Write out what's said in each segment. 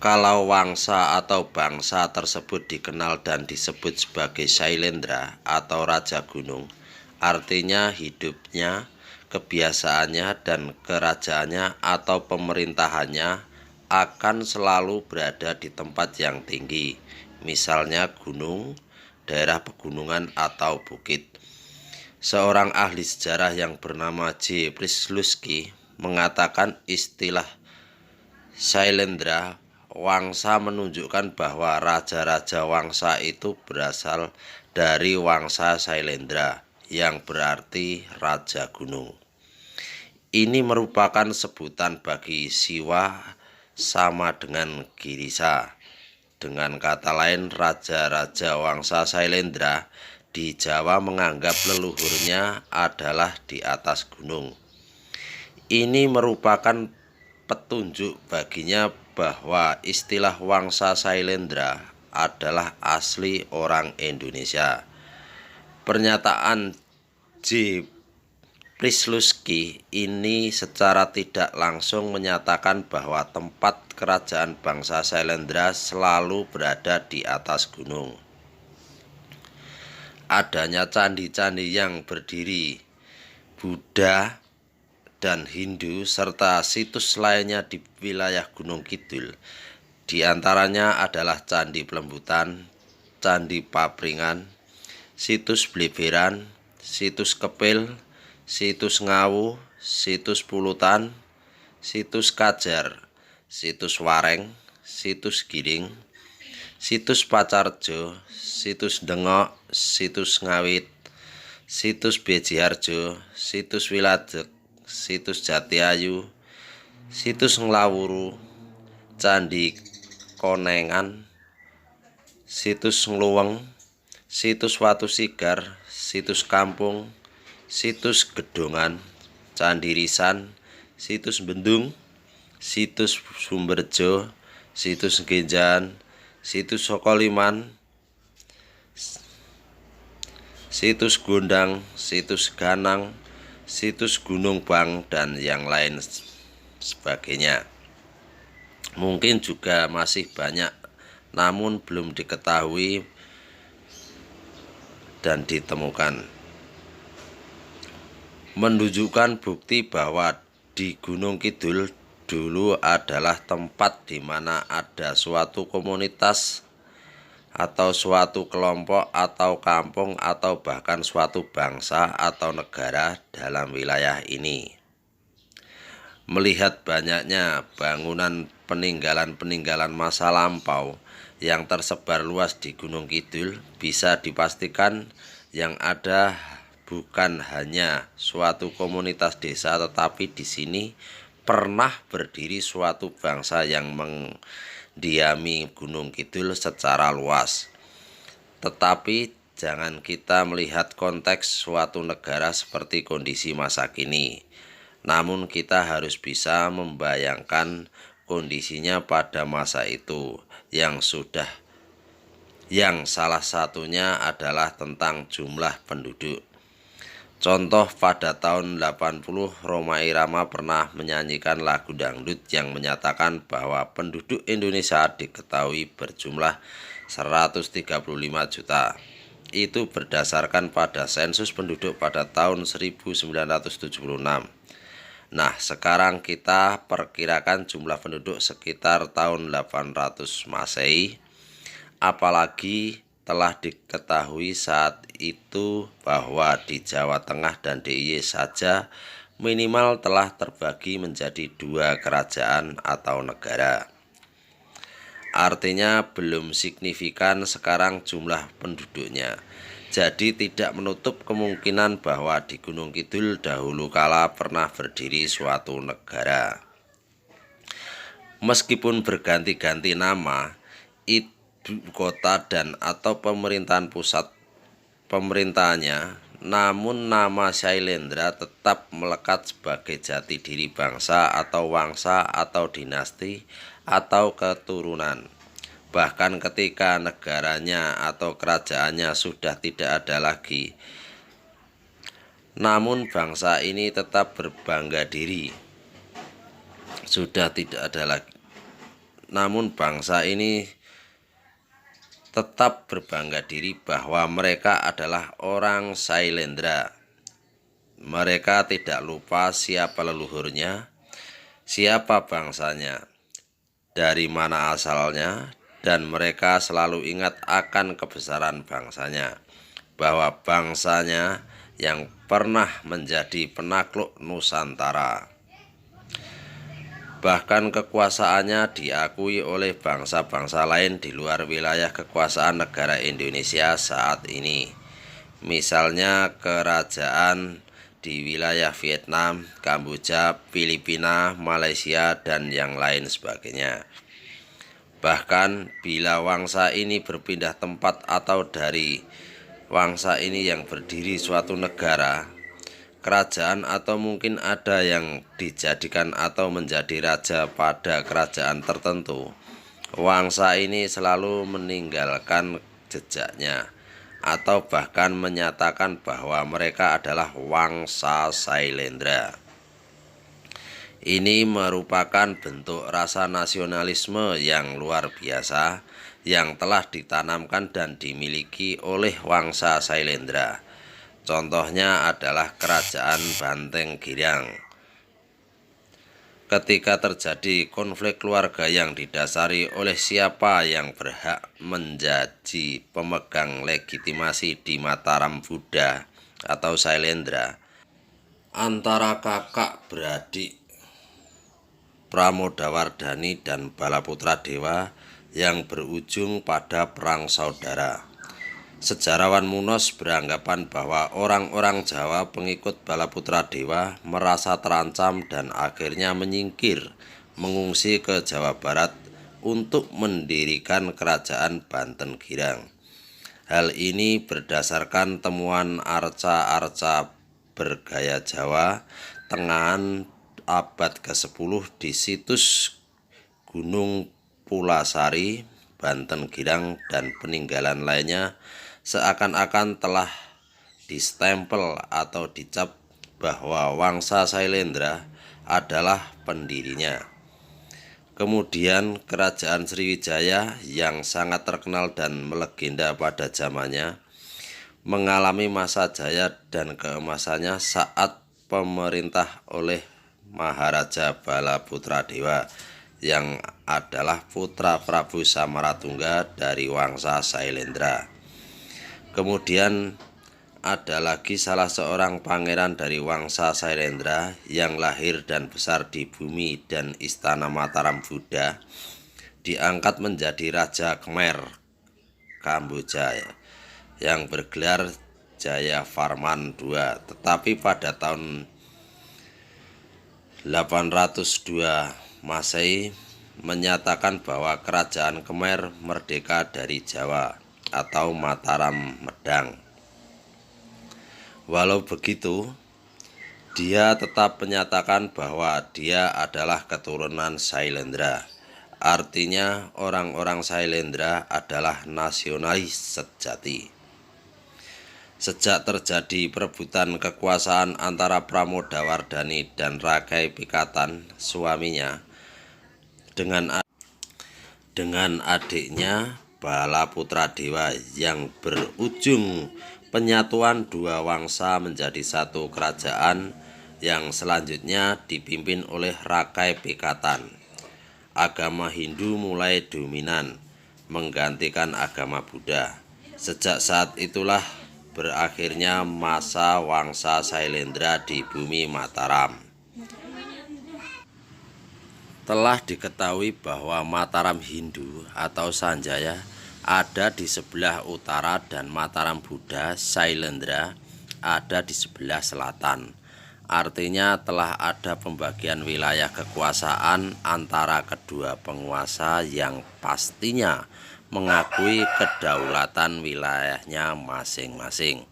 Kalau wangsa atau bangsa tersebut dikenal dan disebut sebagai Sailendra atau Raja Gunung, artinya hidupnya, kebiasaannya, dan kerajaannya atau pemerintahannya akan selalu berada di tempat yang tinggi, misalnya gunung, daerah pegunungan, atau bukit. Seorang ahli sejarah yang bernama J. Przlewski mengatakan istilah Sailendra Wangsa menunjukkan bahwa raja-raja Wangsa itu berasal dari Wangsa Sailendra yang berarti Raja Gunung. Ini merupakan sebutan bagi Siwa sama dengan Girisa. Dengan kata lain, raja-raja Wangsa Sailendra di Jawa menganggap leluhurnya adalah di atas gunung. Ini merupakan petunjuk baginya bahwa istilah Wangsa Sailendra adalah asli orang Indonesia. Pernyataan J. Przlewski ini secara tidak langsung menyatakan bahwa tempat kerajaan bangsa Sailendra selalu berada di atas gunung. Adanya candi-candi yang berdiri Buddha dan Hindu serta situs lainnya di wilayah Gunung Kidul. Di antaranya adalah Candi Plembutan, Candi Papringan, Situs Bleberan, Situs Kepil, Situs Ngawu, Situs Pulutan, Situs Kajar, Situs Wareng, Situs Giring, Situs Pacarjo, Situs Dengok, Situs Ngawit, Situs Bejiharjo, Situs Wiladeg, Situs Jatiayu, Situs Nglawuru, Candi Konengan, Situs Ngluweng, Situs Watu Sigar, Situs Kampung, Situs Gedongan, Candi Risan, Situs Bendung, Situs Sumberjo, Situs Genjan, Situs Sokoliman, Situs Gondang, Situs Ganang, Situs Gunung Bang, dan yang lain sebagainya. Mungkin juga masih banyak namun belum diketahui dan ditemukan. Menunjukkan bukti bahwa di Gunung Kidul dulu adalah tempat di mana ada suatu komunitas atau suatu kelompok atau kampung atau bahkan suatu bangsa atau negara dalam wilayah ini. Melihat banyaknya bangunan peninggalan-peninggalan masa lampau yang tersebar luas di Gunung Kidul, bisa dipastikan yang ada bukan hanya suatu komunitas desa, tetapi di sini pernah berdiri suatu bangsa yang mendiami Gunung Kidul secara luas. Tetapi jangan kita melihat konteks suatu negara seperti kondisi masa kini. Namun kita harus bisa membayangkan kondisinya pada masa itu yang salah satunya adalah tentang jumlah penduduk. Contoh, pada tahun 80 Rhoma Irama pernah menyanyikan lagu dangdut yang menyatakan bahwa penduduk Indonesia diketahui berjumlah 135 juta. Itu berdasarkan pada sensus penduduk pada tahun 1976. Nah, sekarang kita perkirakan jumlah penduduk sekitar tahun 800 Masehi. Apalagi telah diketahui saat itu bahwa di Jawa Tengah dan DIY saja minimal telah terbagi menjadi 2 kerajaan atau negara. Artinya belum signifikan sekarang jumlah penduduknya. Jadi tidak menutup kemungkinan bahwa di Gunung Kidul dahulu kala pernah berdiri suatu negara. Meskipun berganti-ganti nama, ibu kota dan atau pemerintahan pusat pemerintahannya, namun nama Sailendra tetap melekat sebagai jati diri bangsa atau wangsa atau dinasti atau keturunan. Bahkan ketika negaranya atau kerajaannya sudah tidak ada lagi, namun bangsa ini tetap berbangga diri. Sudah tidak ada lagi. namun bangsa ini tetap berbangga diri bahwa mereka adalah orang Sailendra. Mereka tidak lupa siapa leluhurnya, siapa bangsanya, dari mana asalnya, dan mereka selalu ingat akan kebesaran bangsanya, bahwa bangsanya yang pernah menjadi penakluk Nusantara. Bahkan kekuasaannya diakui oleh bangsa-bangsa lain di luar wilayah kekuasaan negara Indonesia saat ini. Misalnya kerajaan di wilayah Vietnam, Kamboja, Filipina, Malaysia, dan yang lain sebagainya. Bahkan bila wangsa ini berpindah tempat atau dari wangsa ini yang berdiri suatu negara, kerajaan atau mungkin ada yang dijadikan atau menjadi raja pada kerajaan tertentu, wangsa ini selalu meninggalkan jejaknya atau bahkan menyatakan bahwa mereka adalah wangsa Sailendra. Ini merupakan bentuk rasa nasionalisme yang luar biasa yang telah ditanamkan dan dimiliki oleh wangsa Sailendra. Contohnya adalah Kerajaan Banteng Girang. Ketika terjadi konflik keluarga yang didasari oleh siapa yang berhak menjadi pemegang legitimasi di Mataram Buddha atau Sailendra antara kakak beradik Pramodawardhani dan Balaputra Dewa yang berujung pada perang saudara. Sejarawan Munos beranggapan bahwa orang-orang Jawa pengikut Balaputra Dewa merasa terancam dan akhirnya menyingkir, mengungsi ke Jawa Barat untuk mendirikan kerajaan Banten Girang. Hal ini berdasarkan temuan arca-arca bergaya Jawa tengahan abad ke-10 di situs Gunung Pulasari, Banten Girang, dan peninggalan lainnya seakan-akan telah distempel atau dicap bahwa wangsa Sailendra adalah pendirinya. Kemudian kerajaan Sriwijaya yang sangat terkenal dan melegenda pada zamannya mengalami masa jaya dan keemasannya saat pemerintah oleh Maharaja Balaputra Dewa yang adalah putra Prabu Samaratungga dari wangsa Sailendra. Kemudian ada lagi salah seorang pangeran dari wangsa Sailendra yang lahir dan besar di bumi dan istana Mataram Buddha, diangkat menjadi Raja Khmer Kamboja yang bergelar Jayavarman II. Tetapi pada tahun 802 Masehi menyatakan bahwa kerajaan Khmer merdeka dari Jawa atau Mataram Medang. Walau begitu, dia tetap menyatakan bahwa dia adalah keturunan Sailendra. Artinya orang-orang Sailendra adalah nasionalis sejati. Sejak terjadi perebutan kekuasaan antara Pramodawardhani dan Rakai Pikatan, suaminya, dengan adiknya Balaputra Dewa yang berujung penyatuan dua wangsa menjadi satu kerajaan yang selanjutnya dipimpin oleh Rakai Pikatan. Agama Hindu mulai dominan, menggantikan agama Buddha. Sejak saat itulah berakhirnya masa wangsa Sailendra di bumi Mataram. Telah diketahui bahwa Mataram Hindu atau Sanjaya ada di sebelah utara dan Mataram Buddha Sailendra ada di sebelah selatan. Artinya telah ada pembagian wilayah kekuasaan antara kedua penguasa yang pastinya mengakui kedaulatan wilayahnya masing-masing.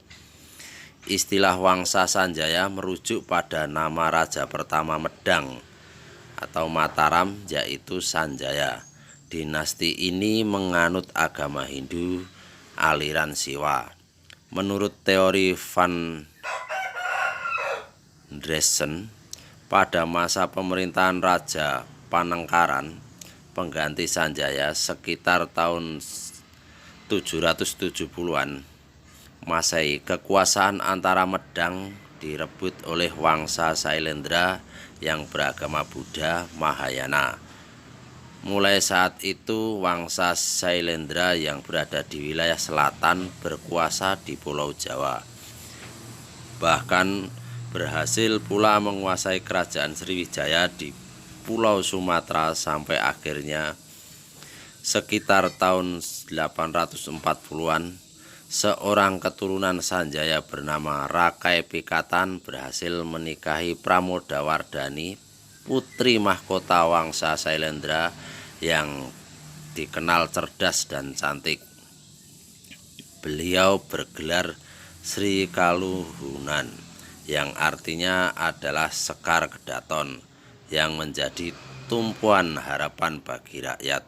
Istilah wangsa Sanjaya merujuk pada nama raja pertama Medang atau Mataram, yaitu Sanjaya. Dinasti ini menganut agama Hindu aliran Siwa. Menurut teori Van Driessen, pada masa pemerintahan Raja Panengkaran pengganti Sanjaya sekitar tahun 770-an Masehi, kekuasaan antara Medang direbut oleh Wangsa Sailendra yang beragama Buddha Mahayana. Mulai saat itu, Wangsa Sailendra yang berada di wilayah selatan berkuasa di Pulau Jawa. Bahkan berhasil pula menguasai kerajaan Sriwijaya di Pulau Sumatera sampai akhirnya sekitar tahun 840-an seorang keturunan Sanjaya bernama Rakai Pikatan berhasil menikahi Pramodawardhani, putri mahkota Wangsa Sailendra yang dikenal cerdas dan cantik. Beliau bergelar Sri Kaluhunan yang artinya adalah Sekar Kedaton, yang menjadi tumpuan harapan bagi rakyat.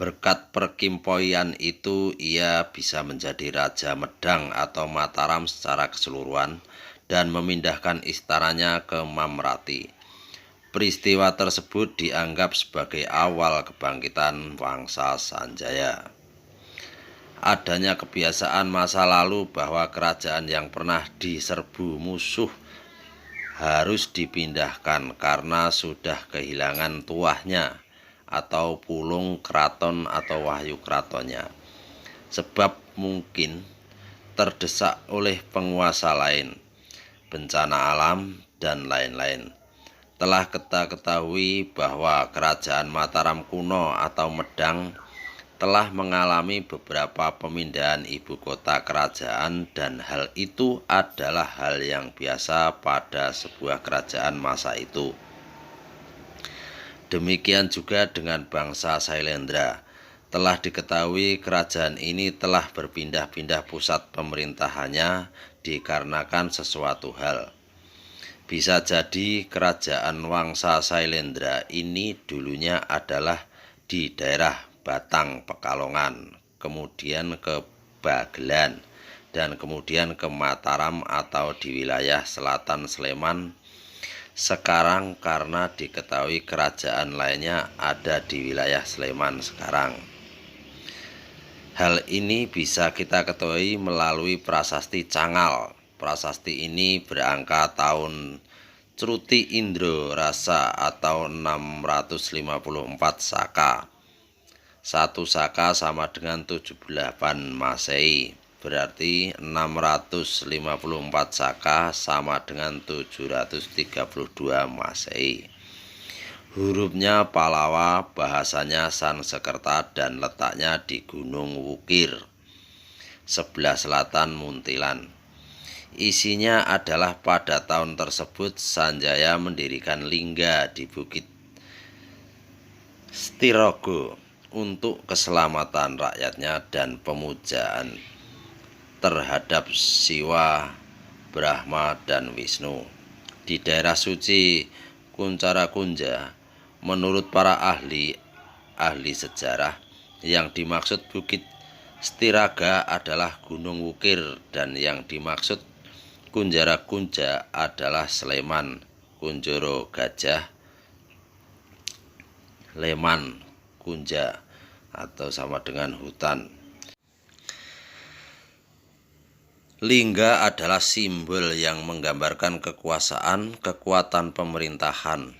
Berkat perkimpoian itu, ia bisa menjadi Raja Medang atau Mataram secara keseluruhan dan memindahkan istananya ke Mamrati. Peristiwa tersebut dianggap sebagai awal kebangkitan Wangsa Sanjaya. Adanya kebiasaan masa lalu bahwa kerajaan yang pernah diserbu musuh harus dipindahkan karena sudah kehilangan tuahnya atau pulung keraton atau wahyu keratonnya, sebab mungkin terdesak oleh penguasa lain, bencana alam, dan lain-lain. Telah kita ketahui bahwa kerajaan Mataram kuno atau Medang telah mengalami beberapa pemindahan ibu kota kerajaan, dan hal itu adalah hal yang biasa pada sebuah kerajaan masa itu. Demikian juga dengan bangsa Sailendra. Telah diketahui kerajaan ini telah berpindah-pindah pusat pemerintahannya dikarenakan sesuatu hal. Bisa jadi kerajaan Wangsa Sailendra ini dulunya adalah di daerah Batang Pekalongan, kemudian ke Bagelan, dan kemudian ke Mataram atau di wilayah selatan Sleman sekarang, karena diketahui kerajaan lainnya ada di wilayah Sleman sekarang. Hal ini bisa kita ketahui melalui prasasti Cangal. Prasasti ini berangka tahun Cruti Indro Rasa atau 654 Saka. 1 Saka sama dengan 78 Masehi. Berarti 654 Saka sama dengan 732 Masehi. Hurufnya Palawa, bahasanya Sansekerta, dan letaknya di Gunung Wukir, sebelah selatan Muntilan. Isinya adalah pada tahun tersebut Sanjaya mendirikan lingga di Bukit Stirogo untuk keselamatan rakyatnya dan pemujaan terhadap Siwa, Brahma, dan Wisnu. Di daerah suci Kuncarakunja, menurut para ahli sejarah, yang dimaksud Bukit Stiraga adalah Gunung Wukir, dan yang dimaksud Kunjarakunja adalah Sleman, Kunjoro Gajah, Leman, Kunja, atau sama dengan hutan. Lingga adalah simbol yang menggambarkan kekuasaan, kekuatan pemerintahan,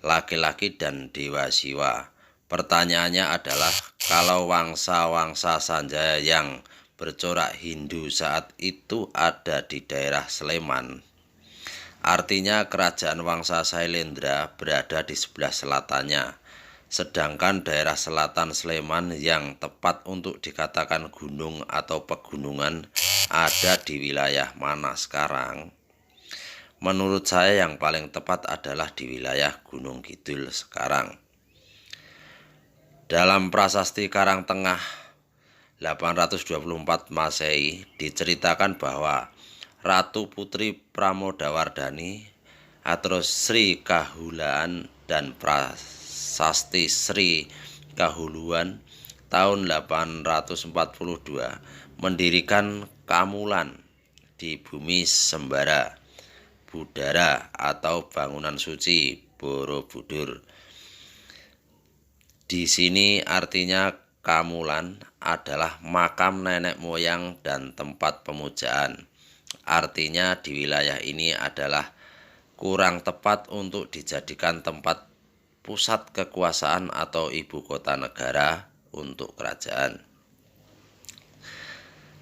laki-laki dan dewa Siwa. Pertanyaannya adalah, kalau wangsa-wangsa Sanjaya yang bercorak Hindu saat itu ada di daerah Sleman, artinya kerajaan Wangsa Sailendra berada di sebelah selatannya. Sedangkan daerah selatan Sleman yang tepat untuk dikatakan gunung atau pegunungan ada di wilayah mana sekarang? Menurut saya yang paling tepat adalah di wilayah Gunung Kidul sekarang. Dalam prasasti Karangtengah 824 Masehi diceritakan bahwa Ratu Putri Pramodawardhani atau Sri Kahulaan dan Prasasti Sri Kahuluan tahun 842 mendirikan Kamulan di bumi Sembara Budara atau bangunan suci Borobudur. Di sini artinya Kamulan adalah makam nenek moyang dan tempat pemujaan. Artinya di wilayah ini adalah kurang tepat untuk dijadikan tempat pusat kekuasaan atau ibu kota negara untuk kerajaan.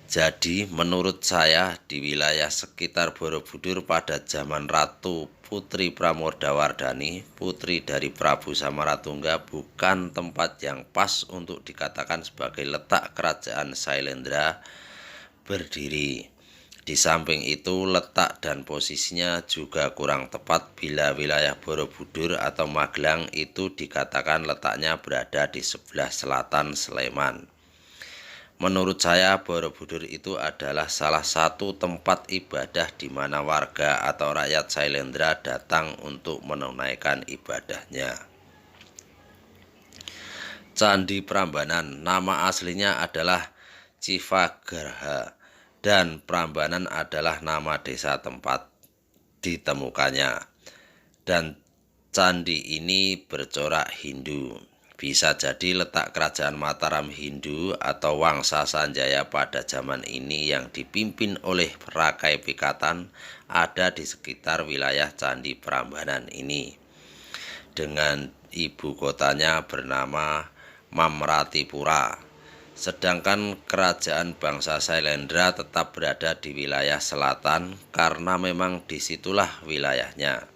Jadi menurut saya di wilayah sekitar Borobudur pada zaman Ratu Putri Pramodawardhani, putri dari Prabu Samaratungga, bukan tempat yang pas untuk dikatakan sebagai letak kerajaan Sailendra berdiri. Di samping itu letak dan posisinya juga kurang tepat bila wilayah Borobudur atau Magelang itu dikatakan letaknya berada di sebelah selatan Sleman. Menurut saya Borobudur itu adalah salah satu tempat ibadah di mana warga atau rakyat Sailendra datang untuk menunaikan ibadahnya. Candi Prambanan, nama aslinya adalah Civagarha dan Prambanan adalah nama desa tempat ditemukannya. Dan candi ini bercorak Hindu. Bisa jadi letak kerajaan Mataram Hindu atau Wangsa Sanjaya pada zaman ini yang dipimpin oleh Rakai Pikatan ada di sekitar wilayah Candi Prambanan ini. Dengan ibu kotanya bernama Mamratipura. Sedangkan kerajaan bangsa Sailendra tetap berada di wilayah selatan karena memang disitulah wilayahnya.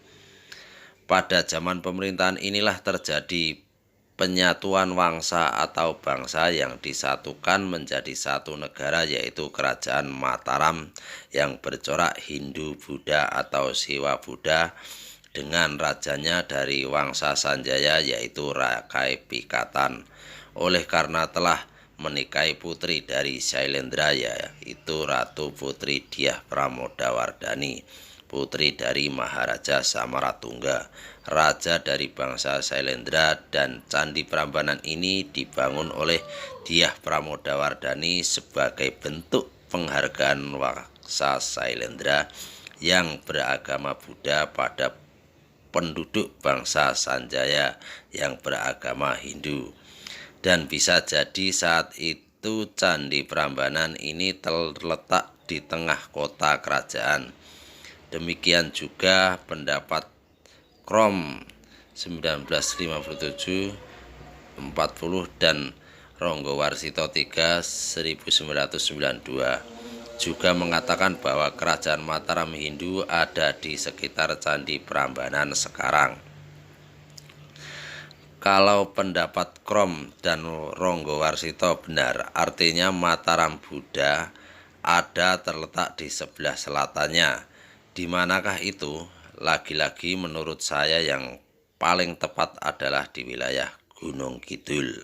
Pada zaman pemerintahan inilah terjadi penyatuan wangsa atau bangsa yang disatukan menjadi satu negara, yaitu kerajaan Mataram yang bercorak Hindu Buddha atau Siwa Buddha dengan rajanya dari Wangsa Sanjaya yaitu Rakai Pikatan. Oleh karena telah menikahi putri dari Sailendra yaitu Ratu Putri Dyah Pramodawardhani, putri dari Maharaja Samaratungga, raja dari bangsa Sailendra, dan Candi Prambanan ini dibangun oleh Dyah Pramodawardhani sebagai bentuk penghargaan Wangsa Sailendra yang beragama Buddha pada penduduk bangsa Sanjaya yang beragama Hindu. Dan bisa jadi saat itu Candi Prambanan ini terletak di tengah kota kerajaan. Demikian juga pendapat Krom 1957, 40 dan Ronggowarsito III 1992 juga mengatakan bahwa kerajaan Mataram Hindu ada di sekitar Candi Prambanan sekarang. Kalau pendapat Krom dan Ronggowarsito benar, artinya Mataram Buddha ada terletak di sebelah selatannya. Di manakah itu? Lagi-lagi menurut saya yang paling tepat adalah di wilayah Gunung Kidul.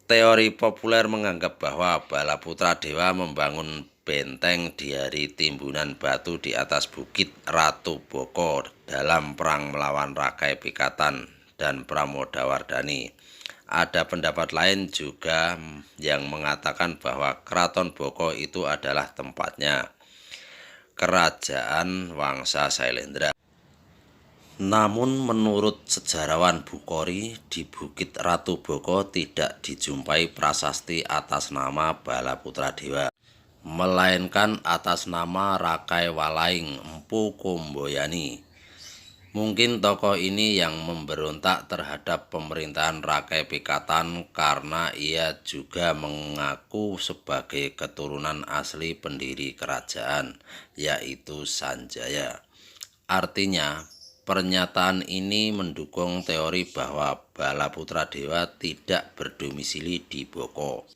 Teori populer menganggap bahwa Balaputra Dewa membangun benteng dari timbunan batu di atas bukit Ratu Boko dalam perang melawan Rakai Pikatan dan Pramodawardhani. Ada pendapat lain juga yang mengatakan bahwa Keraton Boko itu adalah tempatnya kerajaan Wangsa Sailendra. Namun menurut sejarawan Bukhari, di Bukit Ratu Boko tidak dijumpai prasasti atas nama Balaputra Dewa, melainkan atas nama Rakai Walaing Empu Komboyani. Mungkin tokoh ini yang memberontak terhadap pemerintahan Rakai Pikatan karena ia juga mengaku sebagai keturunan asli pendiri kerajaan, yaitu Sanjaya. Artinya, pernyataan ini mendukung teori bahwa Balaputra Dewa tidak berdomisili di Boko.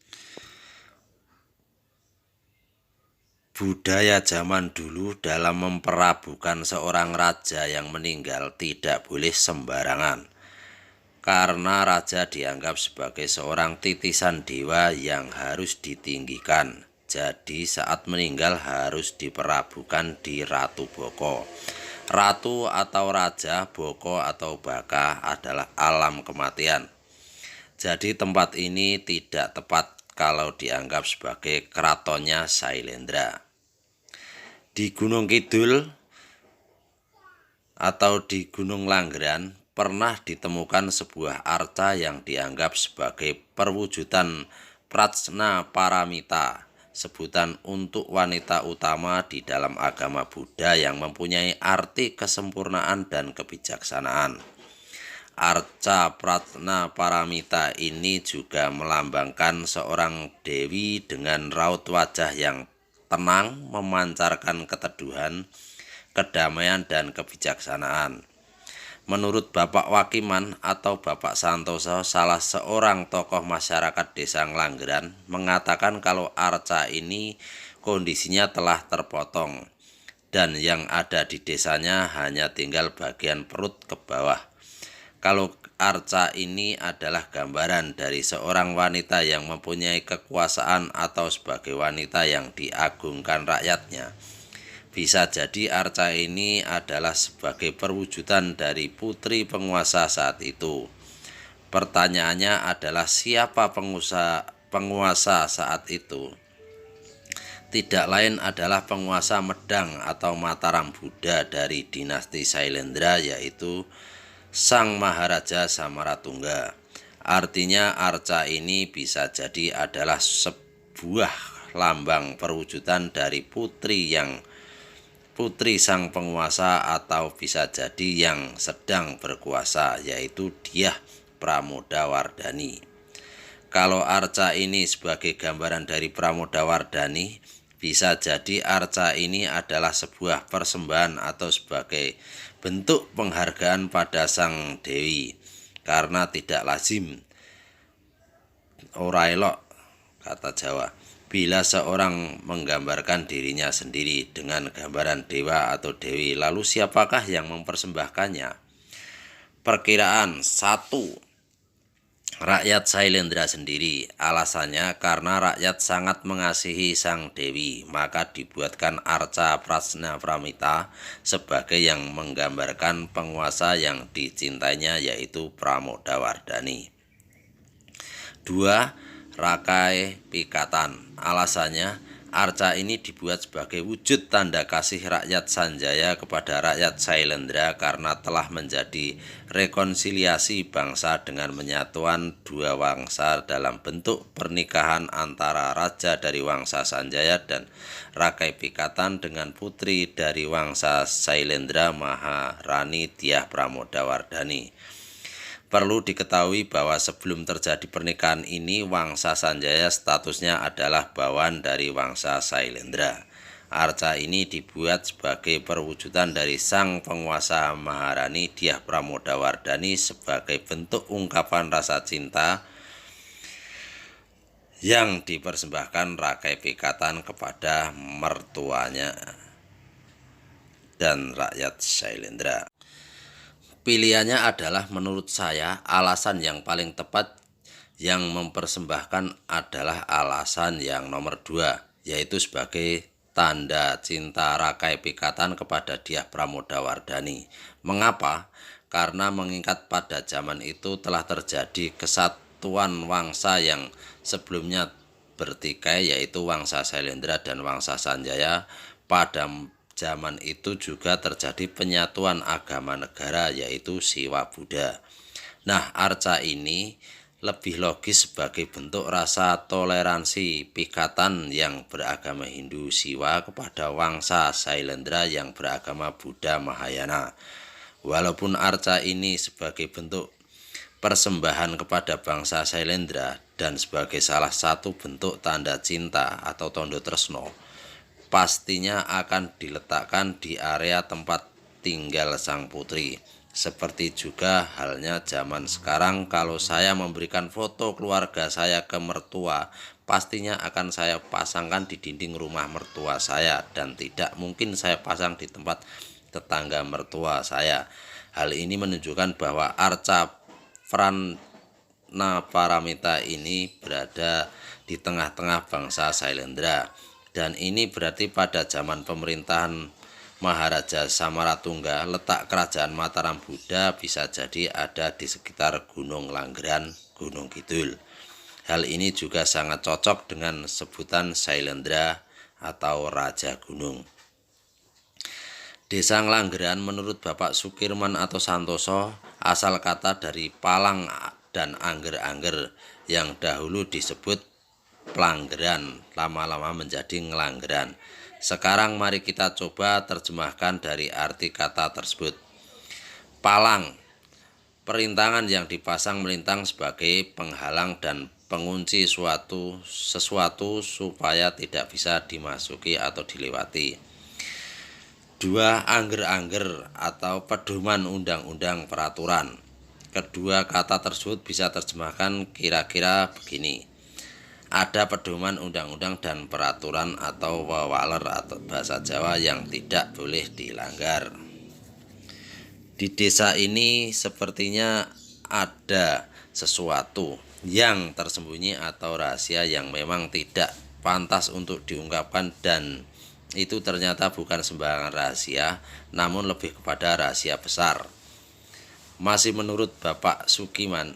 Budaya zaman dulu dalam memperabukan seorang raja yang meninggal tidak boleh sembarangan, karena raja dianggap sebagai seorang titisan dewa yang harus ditinggikan. Jadi saat meninggal harus diperabukan di Ratu Boko. Ratu atau raja, Boko atau Baka adalah alam kematian. Jadi tempat ini tidak tepat kalau dianggap sebagai keratonnya Sailendra. Di Gunung Kidul atau di Gunung Langgeran pernah ditemukan sebuah arca yang dianggap sebagai perwujudan Prajna Paramita, sebutan untuk wanita utama di dalam agama Buddha yang mempunyai arti kesempurnaan dan kebijaksanaan. Arca Prajna Paramita ini juga melambangkan seorang dewi dengan raut wajah yang tenang, memancarkan keteduhan, kedamaian, dan kebijaksanaan. Menurut Bapak Wakiman atau Bapak Santoso, salah seorang tokoh masyarakat desa Nglanggeran, mengatakan kalau arca ini kondisinya telah terpotong dan yang ada di desanya hanya tinggal bagian perut ke bawah. Kalau arca ini adalah gambaran dari seorang wanita yang mempunyai kekuasaan atau sebagai wanita yang diagungkan rakyatnya. Bisa jadi arca ini adalah sebagai perwujudan dari putri penguasa saat itu. Pertanyaannya adalah siapa penguasa saat itu? Tidak lain adalah penguasa Medang atau Mataram Buddha dari dinasti Sailendra, yaitu Sang Maharaja Samaratungga. Artinya arca ini bisa jadi adalah sebuah lambang perwujudan dari putri sang penguasa atau bisa jadi yang sedang berkuasa, yaitu Dyah Pramodawardhani. Kalau arca ini sebagai gambaran dari Pramodawardhani, bisa jadi arca ini adalah sebuah persembahan atau sebagai bentuk penghargaan pada sang dewi, karena tidak lazim ora elok, kata Jawa, bila seorang menggambarkan dirinya sendiri dengan gambaran dewa atau dewi, lalu siapakah yang mempersembahkannya? Perkiraan 1. Rakyat Sailendra sendiri. Alasannya karena rakyat sangat mengasihi sang dewi, maka dibuatkan arca Prajna Paramita sebagai yang menggambarkan penguasa yang dicintainya, yaitu Pramodawardhani. 2. Rakai Pikatan. Alasannya, arca ini dibuat sebagai wujud tanda kasih rakyat Sanjaya kepada rakyat Sailendra karena telah menjadi rekonsiliasi bangsa dengan menyatuan dua wangsa dalam bentuk pernikahan antara raja dari wangsa Sanjaya dan Rakai Pikatan dengan putri dari wangsa Sailendra, Maharani Dyah Pramodawardhani. Perlu diketahui bahwa sebelum terjadi pernikahan ini, wangsa Sanjaya statusnya adalah bawahan dari wangsa Sailendra. Arca ini dibuat sebagai perwujudan dari sang penguasa Maharani Dyah Pramodawardhani sebagai bentuk ungkapan rasa cinta yang dipersembahkan Rakai Pikatan kepada mertuanya dan rakyat Sailendra. Pilihannya adalah, menurut saya, alasan yang paling tepat yang mempersembahkan adalah alasan yang nomor 2, yaitu sebagai tanda cinta Rakai Pikatan kepada Dyah Pramodawardhani. Mengapa? Karena mengingat pada zaman itu telah terjadi kesatuan wangsa yang sebelumnya bertikai, yaitu wangsa Sailendra dan wangsa Sanjaya. Pada zaman itu juga terjadi penyatuan agama negara, yaitu Siwa Buddha. Nah, arca ini lebih logis sebagai bentuk rasa toleransi Pikatan yang beragama Hindu Siwa kepada wangsa Sailendra yang beragama Buddha Mahayana. Walaupun arca ini sebagai bentuk persembahan kepada bangsa Sailendra dan sebagai salah satu bentuk tanda cinta atau tondo tresno, pastinya akan diletakkan di area tempat tinggal sang putri. Seperti juga halnya zaman sekarang, kalau saya memberikan foto keluarga saya ke mertua, pastinya akan saya pasangkan di dinding rumah mertua saya dan tidak mungkin saya pasang di tempat tetangga mertua saya. Hal ini menunjukkan bahwa arca Prajna Paramita ini berada di tengah-tengah bangsa Sailendra. Dan ini berarti pada zaman pemerintahan Maharaja Samaratungga, letak kerajaan Mataram Buddha bisa jadi ada di sekitar Gunung Nglanggeran, Gunung Kidul. Hal ini juga sangat cocok dengan sebutan Sailendra atau Raja Gunung. Desa Nglanggeran menurut Bapak Sukirman atau Santoso asal kata dari palang dan angger-angger yang dahulu disebut Planggeran, lama-lama menjadi Nglanggeran. Sekarang mari kita coba terjemahkan dari arti kata tersebut. Palang, perintangan yang dipasang melintang sebagai penghalang dan pengunci sesuatu supaya tidak bisa dimasuki atau dilewati. Dua, angger-angger atau pedoman undang-undang peraturan. Kedua kata tersebut bisa terjemahkan kira-kira begini. Ada pedoman undang-undang dan peraturan atau wewaler atau bahasa Jawa yang tidak boleh dilanggar. Di desa ini sepertinya ada sesuatu yang tersembunyi atau rahasia yang memang tidak pantas untuk diungkapkan, dan itu ternyata bukan sembarangan rahasia, namun lebih kepada rahasia besar. Masih menurut Bapak Sukiman,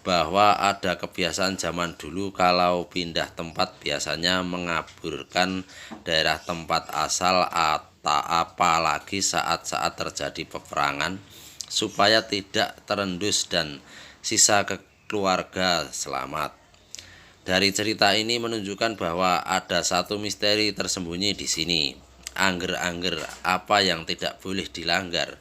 bahwa ada kebiasaan zaman dulu kalau pindah tempat biasanya mengaburkan daerah tempat asal atau apalagi saat-saat terjadi peperangan supaya tidak terendus dan sisa keluarga selamat. Dari cerita ini menunjukkan bahwa ada satu misteri tersembunyi di sini. Angger-angger apa yang tidak boleh dilanggar.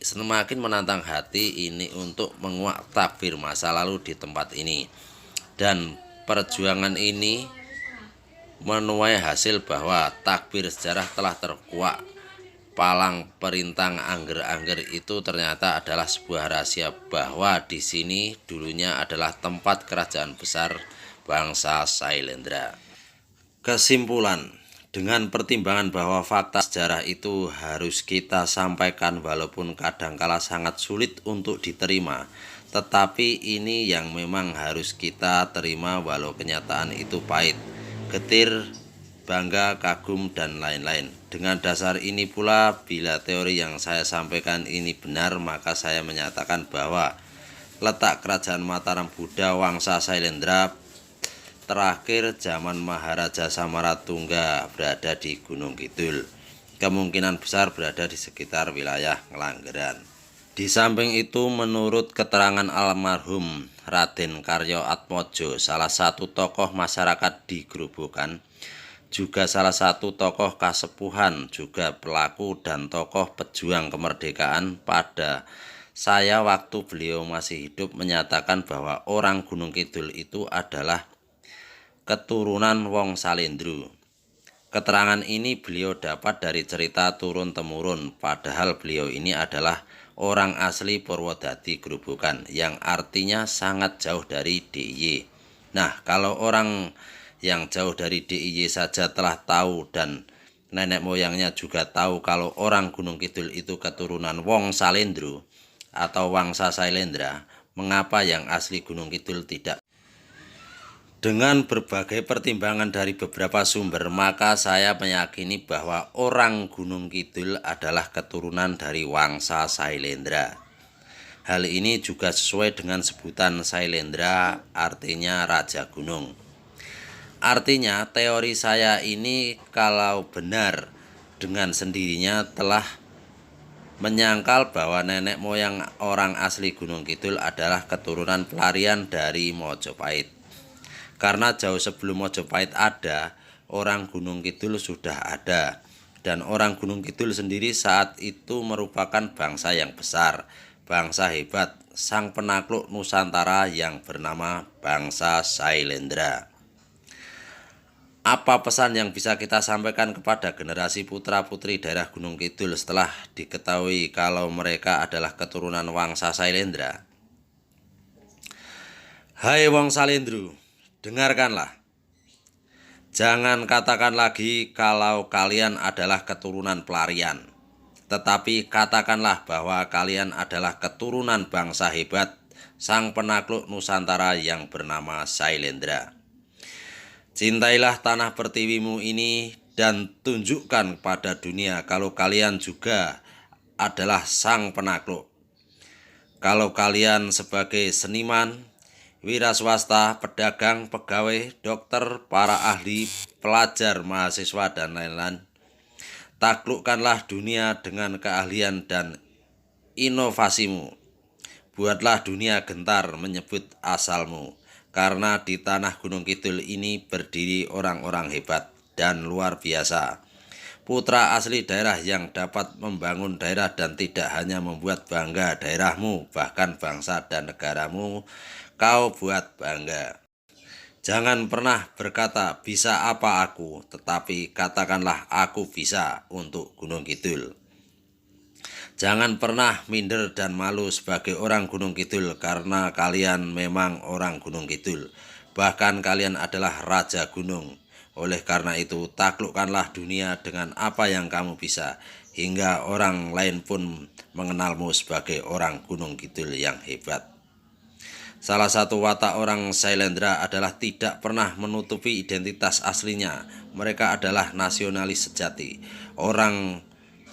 Semakin menantang hati ini untuk menguak takbir masa lalu di tempat ini. Dan perjuangan ini menuai hasil bahwa takbir sejarah telah terkuak. Palang perintang angger-angger itu ternyata adalah sebuah rahasia bahwa di sini dulunya adalah tempat kerajaan besar bangsa Sailendra. Kesimpulan, dengan pertimbangan bahwa fakta sejarah itu harus kita sampaikan walaupun kadangkala sangat sulit untuk diterima, tetapi ini yang memang harus kita terima walau kenyataan itu pahit, getir, bangga, kagum, dan lain-lain. Dengan dasar ini pula, bila teori yang saya sampaikan ini benar, maka saya menyatakan bahwa letak kerajaan Mataram Buddha Wangsa Sailendra terakhir zaman Maharaja Samaratungga berada di Gunung Kidul. Kemungkinan besar berada di sekitar wilayah Nglanggeran. Di samping itu, menurut keterangan almarhum Raden Karyo Atmojo, salah satu tokoh masyarakat di Grobogan, juga salah satu tokoh kasepuhan, juga pelaku dan tokoh pejuang kemerdekaan pada saya waktu beliau masih hidup, menyatakan bahwa orang Gunung Kidul itu adalah keturunan Wong Salendro. Keterangan ini beliau dapat dari cerita turun-temurun, padahal beliau ini adalah orang asli Purwodadi Grobogan, yang artinya sangat jauh dari DIY. Nah, kalau orang yang jauh dari DIY saja telah tahu dan nenek moyangnya juga tahu kalau orang Gunung Kidul itu keturunan Wong Salendro atau Wangsa Sailendra, mengapa yang asli Gunung Kidul tidak? Dengan berbagai pertimbangan dari beberapa sumber, maka saya meyakini bahwa orang Gunung Kidul adalah keturunan dari Wangsa Sailendra. Hal ini juga sesuai dengan sebutan Sailendra, artinya Raja Gunung. Artinya teori saya ini kalau benar, dengan sendirinya telah menyangkal bahwa nenek moyang orang asli Gunung Kidul adalah keturunan pelarian dari Mojopahit. Karena jauh sebelum Mojopahit ada, orang Gunung Kidul sudah ada. Dan orang Gunung Kidul sendiri saat itu merupakan bangsa yang besar, bangsa hebat, sang penakluk Nusantara yang bernama bangsa Sailendra. Apa pesan yang bisa kita sampaikan kepada generasi putra-putri daerah Gunung Kidul setelah diketahui kalau mereka adalah keturunan Wangsa Sailendra? Hai Wong Salendro, dengarkanlah. Jangan katakan lagi kalau kalian adalah keturunan pelarian, tetapi katakanlah bahwa kalian adalah keturunan bangsa hebat, sang penakluk Nusantara yang bernama Sailendra. Cintailah tanah pertiwimu ini dan tunjukkan pada dunia kalau kalian juga adalah sang penakluk. Kalau kalian sebagai seniman, wira swasta, pedagang, pegawai, dokter, para ahli, pelajar, mahasiswa, dan lain-lain, Taklukkanlah dunia dengan keahlian dan inovasimu. Buatlah dunia gentar menyebut asalmu, karena di tanah Gunung Kidul ini berdiri orang-orang hebat dan luar biasa. Putra asli daerah yang dapat membangun daerah dan tidak hanya membuat bangga daerahmu, bahkan bangsa dan negaramu kau buat bangga. Jangan pernah berkata bisa apa aku, tetapi katakanlah aku bisa untuk Gunung Kidul. Jangan pernah minder dan malu sebagai orang Gunung Kidul, karena kalian memang orang Gunung Kidul. Bahkan kalian adalah Raja Gunung. Oleh karena itu, taklukkanlah dunia dengan apa yang kamu bisa, hingga orang lain pun mengenalmu sebagai orang Gunung Kidul yang hebat. Salah satu watak orang Sailendra adalah tidak pernah menutupi identitas aslinya. Mereka adalah nasionalis sejati.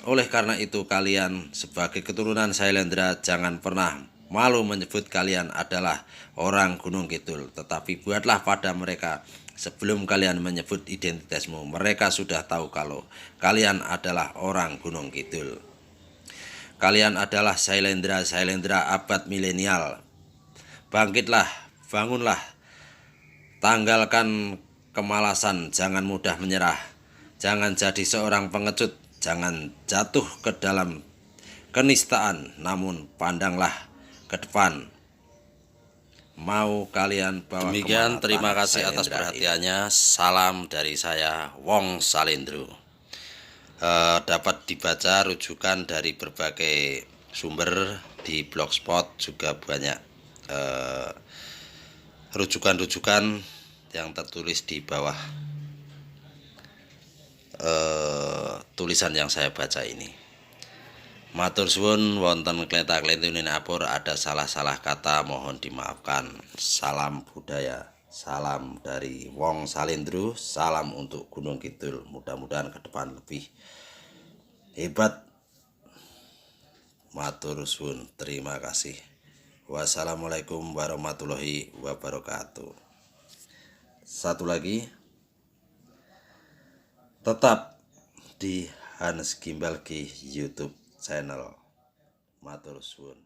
Oleh karena itu, kalian sebagai keturunan Sailendra jangan pernah malu menyebut kalian adalah orang Gunung Kidul. Tetapi buatlah pada mereka, sebelum kalian menyebut identitasmu, mereka sudah tahu kalau kalian adalah orang Gunung Kidul. Kalian adalah Sailendra abad milenial. Bangkitlah, bangunlah, tanggalkan kemalasan, jangan mudah menyerah, jangan jadi seorang pengecut, jangan jatuh ke dalam kenistaan, namun pandanglah ke depan. Mau kalian bawa Demikian, terima kasih atas Sailendra perhatiannya. Salam dari saya, Wong Salendro. Dapat dibaca rujukan dari berbagai sumber di blogspot, juga banyak rujukan-rujukan yang tertulis di bawah tulisan yang saya baca ini. Matur suwun, wonten klenta-klentune apur ada salah-salah kata mohon dimaafkan. Salam budaya, salam dari Wong Salendro, salam untuk Gunung Kidul. Mudah-mudahan ke depan lebih hebat. Matur suwun, terima kasih. Wassalamualaikum warahmatullahi wabarakatuh. Satu lagi, tetap di Hans Gimbalki YouTube channel. Matur suwun.